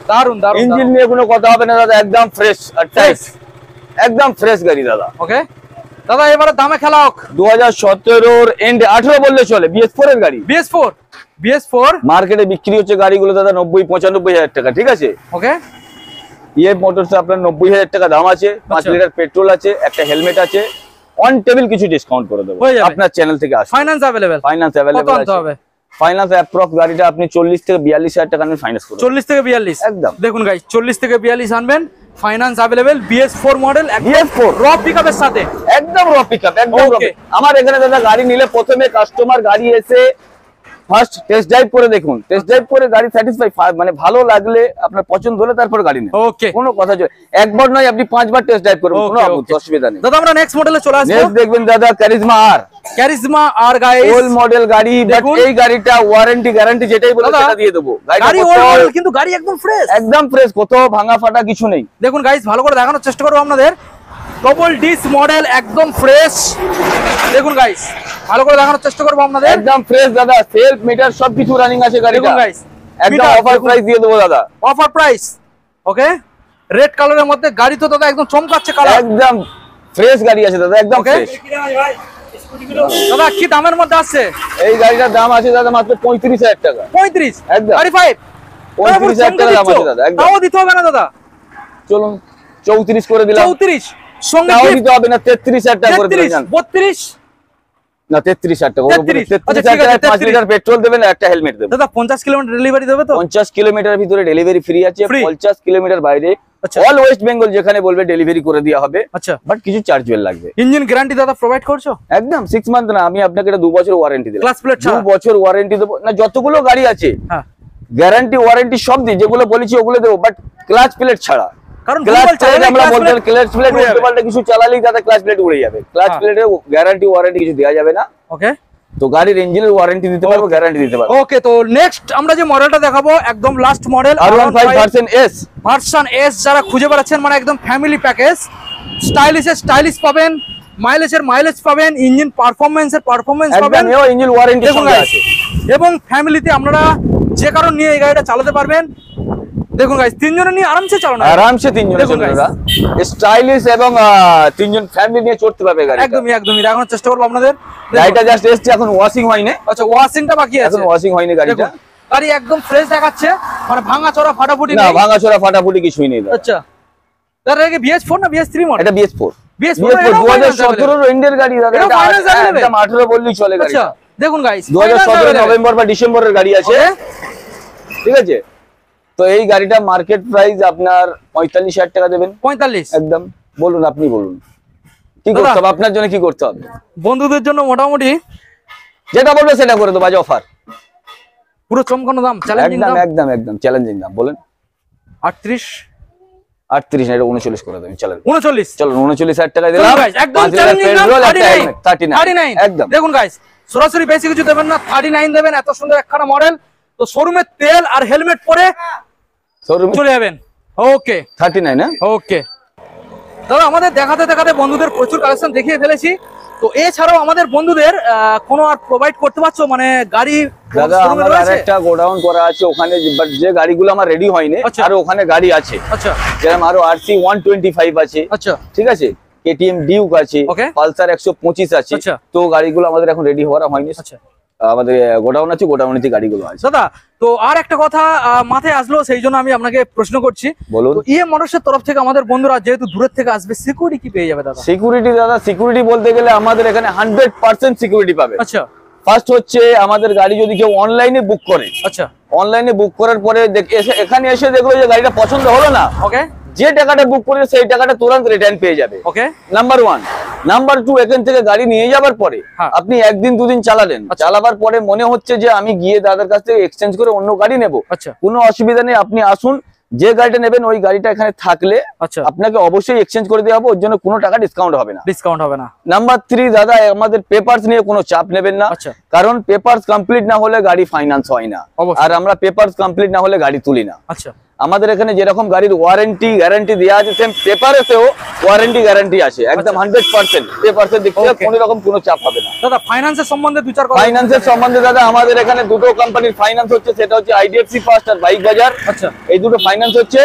দারুন দারুন। ইঞ্জিন নিয়ে কোনো কথা হবে না দাদা, একদম ফ্রেশ আর টাইট, একদম ফ্রেশ গাড়ি দাদা। ওকে দাদা এবারে দামে খেলা হোক। 2017 এর এন্ড 18 বললে চলে, BS4 এর গাড়ি। BS4 মার্কেটে বিক্রি হচ্ছে গাড়িগুলো দাদা 90-95,000 টাকা, ঠিক আছে। ওকে ইএফ মোটরস আপনার 90,000 টাকা দাম আছে, 5 আচ্ছা। লিটার পেট্রোল আছে, একটা হেলমেট আছে, অন টেবিল কিছু ডিসকাউন্ট করে দেবো হয়ে যাবে। আপনার চ্যানেল থেকে আসবে। ফাইন্যান্স अवेलेबल, ফাইন্যান্স কত अवेलेबल আনতে হবে? ফাইন্যান্স অ্যাপ্রক্স গাড়িটা আপনি 40 থেকে 42,000 টাকা নিয়ে ফাইন্যান্স করুন। 40 থেকে 42 একদম। দেখুন গাইস 40 থেকে 42 আনবেন, finance available. BS4 model, BS4 র পিকআপের সাথে, একদম র পিকআপ, একদম র Okay। আমার এখানে দাদা গাড়ি নিলে প্রথমে কাস্টমার গাড়ি এসে ফার্স্ট টেস্ট ড্রাইভ করে দেখুন, টেস্ট ড্রাইভ করে গাড়ি স্যাটিসফাই, মানে ভালো লাগলে আপনার পছন্দ হলে তারপর গাড়ি নেন। ওকে কোনো কথা চলে, একবার নয় আপনি 5 বার টেস্ট ড্রাইভ করুন, কোনো অসুবিধা নেই। দাদা আমরা নেক্সট মডেলে চলে আসবো। নেক্সট দেখবেন দাদা ক্যারিজমা আর, ক্যারিজমা আর গাইস, ওল্ড মডেল গাড়ি, বাট দেখুন। এই গাড়িটা ওয়ারেন্টি গ্যারান্টি যেটাই বলে দাদা, সেটা দিয়ে দেবো। গাড়ি ওল্ড মডেল কিন্তু গাড়ি একদম ফ্রেশ, একদম ফ্রেশ, কোথাও ভাঙা ফাটা কিছু নেই। দেখুন গাইস ভালো করে দেখানোর চেষ্টা করবো আপনাদের। ডবল ডিস মডেল, একদম ফ্রেশ। দেখুন গাইস ভালো করে দেখানোর চেষ্টা করবো আপনাদের। একদম ফ্রেশ দাদা, সেলফ মিটার সবকিছু রানিং আছে গাড়িটা। দেখুন গাইস একদম অফার প্রাইস দিয়ে দেবো দাদা, অফার প্রাইস। ওকে রেড কালারের মধ্যে গাড়ি তো দাদা একদম চমকাচ্ছে কালার, একদম ফ্রেশ গাড়ি আছে দাদা, একদম Okay। ফ্রেশ। দাদা কি দামের মধ্যে আছে? এই গাড়িটার দাম আছে দাদা মাত্র 35,000 টাকা, 35, একদম 35, 35,000 টাকা দাম আছে দাদা, একদম। তাও দিতে হবে না দাদা, চলুন 34 করে দিলাম, 34 সঙ্গে তাও gift, দিতে হবে না, 33,000 টাকা করে 33, দিলাম। 32 না 33,000 টাকা, 33,000 আচ্ছা, 33,000 ঠিক আছে, টাকায় 5 33 লিটার পেট্রোল দেবেন, একটা হেলমেট দেবেন। দাদা 50 কিলোমিটার ডেলিভারি দেবে তো? 50 কিলোমিটার ভিতরে ডেলিভারি ফ্রি আছে, Free? 50 কিলোমিটার বাইরে আচ্ছা অল ওয়েস্ট বেঙ্গল যেখানে বলবে ডেলিভারি করে দেওয়া হবে, আচ্ছা বাট কিছু চার্জ বেল লাগবে। ইঞ্জিন গ্যারান্টি দাদা প্রোভাইড করছো? একদম 6 মান্থ না, আমি আপনাকে এটা 2 বছর ওয়ারেন্টি দিলাম। ক্লাস প্লেট 2 ছাড়া? বছর ওয়ারেন্টি দেবো না, যতগুলো গাড়ি আছে হ্যাঁ গ্যারান্টি ওয়ারেন্টি সব দিই, যেগুলো বলেছি ওগুলো দেবো, বাট ক্লাচ প্লেট ছাড়া। কারণ ক্লাচ ভুলভাল প্লেট চালালে আমরা clutch বলতে plate ক্লাচ প্লেট উড়ে উল্টো যাবে। পাল্টা কিছু চালালেই তাতে ক্লাচ প্লেট উড়ে যাবে। ক্লাচ হ্যাঁ। প্লেটে গ্যারান্টি ওয়ারেন্টি কিছু দেওয়া যাবে না, ওকে তো গাড়ির ইঞ্জিনের ওয়ারেন্টি দিতে পারবো, গ্যারান্টি দিতে পারবো। ওকে তো নেক্সট আমরা যে মডেলটা দেখাবো একদম last model R15 version S, version S, যারা খুঁজে বেড়াচ্ছেন মানে একদম ফ্যামিলি প্যাকেজ, স্টাইলিশ পাবেন, মাইলেজ পাবেন, ইঞ্জিন পারফরম্যান্স পাবেন, একদম ইঞ্জিন ওয়ারেন্টি সঙ্গে আছে। এবং ফ্যামিলিতে আপনারা যে কারণ নিয়ে এই গাড়িটা চালাতে পারবেন। দেখুন গাইস, তিনজনে নিয়ে আরামসে চালানো, আরামসে তিনজনে চলবে, স্টাইলিশ এবং তিনজন ফ্যামিলি নিয়ে চড়তে পারবে গাড়ি। একদমই দেখানোর চেষ্টা করব আপনাদের। গাড়িটা জাস্ট এসছে, এখন ওয়াশিং হয়নি। আচ্ছা, ওয়াশিংটা বাকি আছে, এখন ওয়াশিং হয়নি গাড়িটা। গাড়ি একদম ফ্রেশ দেখাচ্ছে, মানে ভাঙা চোরা ফাটাফুটি না, নেই। ভাঙা চোরা ফাটাফুটি কিছুই নেই। আচ্ছা, তার আগে BS4 না BS3 মডেল? এটা BS4 2017 গাড়ি দাদা, এটা একদম 18 বললেই চলে গাড়ি। আচ্ছা দেখুন গাইস, 2017 নভেম্বর বা ডিসেম্বরের গাড়ি আছে, ঠিক আছে। তো এই গাড়িটা মার্কেট প্রাইস আপনার 45,000 টাকা দেবেন। 45 একদম। বলুন, আপনি বলুন কি করতে হবে আপনার জন্য, কি করতে হবে? বন্ধুদের জন্য মোটামুটি যেটা বলবে সেটা করে দেবো, আজ অফার পুরো চমকানো দাম, চ্যালেঞ্জিং দাম, একদম চ্যালেঞ্জিং দাম। বলেন 38 না, এটা 39 করে দেবেন। চলেন 39, চলো 39,000 টাকা দিলাম, একদম চ্যালেঞ্জিং দাম। 39 একদম। দেখুন গাইস, সরাসরি বেশি কিছু দেবেন না, 39 দেবেন। এত সুন্দর একখানা মডেল, তো শোরুমে তেল আর হেলমেট পরে শোরুমে চলে যাবেন। ওকে 39 না? ওকে দাদা, আমাদের দেখাতে বন্ধুদের প্রচুর কালেকশন দেখিয়ে ফেলেছি। তো এছাড়াও আমাদের বন্ধুদের কোনো আর প্রোভাইড করতে পারছো, মানে গাড়ি? দাদা আমার আরেকটা গোডাউন করা আছে ওখানে, বাট যে গাড়িগুলো আমার রেডি হয়নি, আর ওখানে গাড়ি আছে। আচ্ছা, যেরকম আরো RC 125 আছে। আচ্ছা, ঠিক আছে, KTM ডিউক আছে, পালসার 125 আছে। তো গাড়িগুলো আমাদের এখন রেডি হওয়া হয়নি। আচ্ছা, আমাদের গোডাউন আছে, গোডাউনেতে গাড়িগুলো আছে। দাদা, তো আর একটা কথা মাথায় আসলো, সেই জন্য আমি আপনাকে প্রশ্ন করছি। বলুন। মোটরসের তরফ থেকে আমাদের বন্ধুরা যেহেতু দূরের থেকে আসবে, সিকিউরিটি কি পেয়ে যাবে দাদা? সিকিউরিটি বলতে গেলে আমাদের এখানে 100% সিকিউরিটি পাবে। আচ্ছা, ফার্স্ট হচ্ছে আমাদের গাড়ি যদি কেউ অনলাইনে বুক করে, আচ্ছা, অনলাইনে বুক করার পরে এখানে এসে দেখলো যে গাড়িটা পছন্দ হলো না, ওকে, যে টাকাটা বুক করে সেই টাকাটা তুরন্ত রিটার্ন পেয়ে যাবে। ওকে, নাম্বার 1। নাম্বার 2, এখান থেকে গাড়ি নিয়ে যাবার পরে আপনি একদিন দুদিন চালালেন, চালাবার পরে মনে হচ্ছে যে আমি গিয়ে দাদার কাছ থেকে এক্সচেঞ্জ করে অন্য গাড়ি নেবো, কোনো অসুবিধা নেই, আপনি আসুন। যে গাড়িটা নেবেন ওই গাড়িটা এখানে থাকলে আপনাকে অবশ্যই এক্সচেঞ্জ করে দেওয়া হবে, ওর জন্য কোনো টাকা ডিসকাউন্ট হবে না। নাম্বার 3, দাদা আমাদের পেপারস নিয়ে কোনো চাপ নেবেন না, কারণ পেপারস কমপ্লিট না হলে গাড়ি ফাইন্যান্স হয় না, আর আমরা পেপারস কমপ্লিট না হলে গাড়ি তুলি না। আচ্ছা, আমাদের এখানে যেরকম গাড়ির ওয়ারেন্টি গ্যারান্টি দেওয়া আছে, সেম পেপারেতেও ওয়ারেন্টি গ্যারান্টি আছে, একদম 100%। পেপারসের দিক থেকে কোনো রকম কোনো চাপ হবে না। দাদা ফাইন্যান্সের সম্বন্ধে দু চার কথা। ফাইন্যান্সের সম্বন্ধে দাদা আমাদের এখানে দুটো কোম্পানির ফাইন্যান্স হচ্ছে, সেটা হচ্ছে IDFC ফার্স্ট আর বাইক বাজার। আচ্ছা, এই দুটো ফাইন্যান্স হচ্ছে।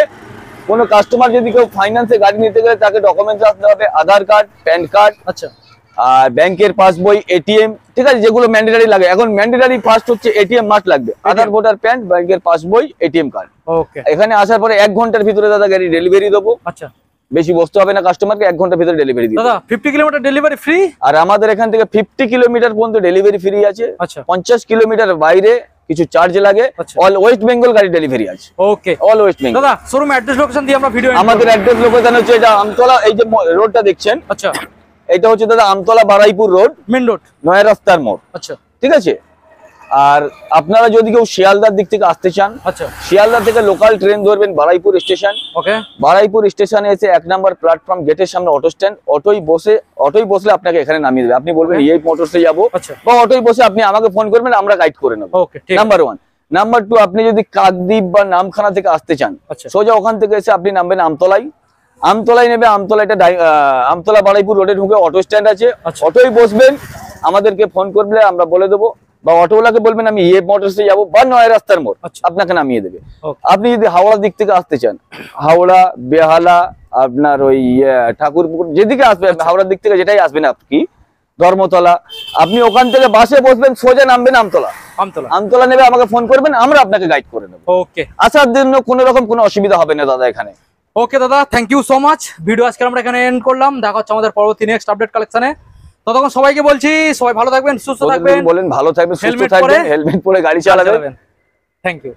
কোনো কাস্টমার যদি কেউ ফাইন্যান্সে গাড়ি নিতে গেলে তাকে ডকুমেন্টস আসতে হবে, আধার কার্ড, প্যান কার্ড, আচ্ছা, আর ব্যাংকের পাসবই, ATM, ঠিক আছে, যেগুলো ম্যান্ডেটারি লাগে। এখন ম্যান্ডেটারি ফার্স্ট হচ্ছে ATM মাস্ট লাগবে, আধার, ভোটার, প্যান, ব্যাংকের পাসবই, ATM কার্ড। ওকে, এখানে আসার পরে 1 ঘন্টার ভিতরে দাদা গাড়ি ডেলিভারি দেবো। আচ্ছা, বেশি বসতে হবে না কাস্টমারকে, 1 ঘন্টার ভিতরে ডেলিভারি দিই দাদা। 50 কিলোমিটার ডেলিভারি ফ্রি, আর আমাদের এখান থেকে 50 কিলোমিটার পর্যন্ত ডেলিভারি ফ্রি আছে। আচ্ছা, 50 কিলোমিটার বাইরে কিছু চার্জ লাগে। অল ওয়েস্ট বেঙ্গল গাড়ি ডেলিভারি আছে। ওকে, অল ওয়েস্ট বেঙ্গল। দাদা শোরুম অ্যাড্রেস লোকেশন দিয়ে আমরা ভিডিও। আমাদের অ্যাড্রেস লোকেশন হচ্ছে এটা আমতলা, এই যে রোডটা দেখছেন, আচ্ছা, এটা হচ্ছে দাদা Amtala Baraipur road, main road, নয়া রাস্তার মোড়। আচ্ছা, ঠিক আছে। আর আপনারা যদি কেউ শিয়ালদার দিক থেকে আসতে চান, আচ্ছা, শিয়ালদা থেকে লোকাল ট্রেন ধরবেন বারাইপুর স্টেশন। ওকে, বারাইপুর স্টেশনে এসে 1 নম্বর প্ল্যাটফর্ম গেটের সামনে অটো স্ট্যান্ড, অটোই বসলে আপনাকে এখানে নামিয়ে দেবে। আপনি বলবেন এই মোটরসে যাবো, বা অটোই বসে আপনি আমাকে ফোন করবেন, আমরা গাইড করে নেবো। ওকে, নাম্বার 1। নাম্বার 2, আপনি যদি কাকদ্বীপ বা নামখানা থেকে আসতে চান, সোজা ওখান থেকে এসে আপনি নামবেন আমতলায় নেবে। আমতলা বারাইপুর রোডে ঢুকে অটো স্ট্যান্ড আছে, অটোই বসবেন, আমাদেরকে ফোন করলে আমরা বলে দেবো, বা অটোওয়ালাকে বলবেন আমি মোটরসে যাবো, বা নয়া রাস্তার মোড়, আপনাকে নামিয়ে দেবে। আপনি যদি হাওড়ার দিক থেকে আসতে চান, হাওড়া, বেহালা, আপনার ওই ঠাকুরপুকুর, যেদিকে আসবে হাওড়ার দিক থেকে যেটাই আসবেন, আপনি ধর্মতলা, আপনি ওখান থেকে বাসে বসবেন, সোজা নামবেন আমতলা নেবে, আমাকে ফোন করবেন, আমরা আপনাকে গাইড করে নেবো। ওকে, আসার জন্য কোনো রকম কোনো অসুবিধা হবে না দাদা এখানে। ওকে দাদা, thank you so much. Video আজকে আমরা এখানে এন্ড করলাম, দেখা হচ্ছে আমাদের পরবর্তী নেক্সট আপডেট কালেকশনে। ততক্ষণ সবাইকে বলছি, সবাই ভালো থাকবেন, সুস্থ থাকবেন, বলেন ভালো থাকবেন, সুস্থ থাকবেন, হেলমেট পরে গাড়ি চালাবেন। Thank you.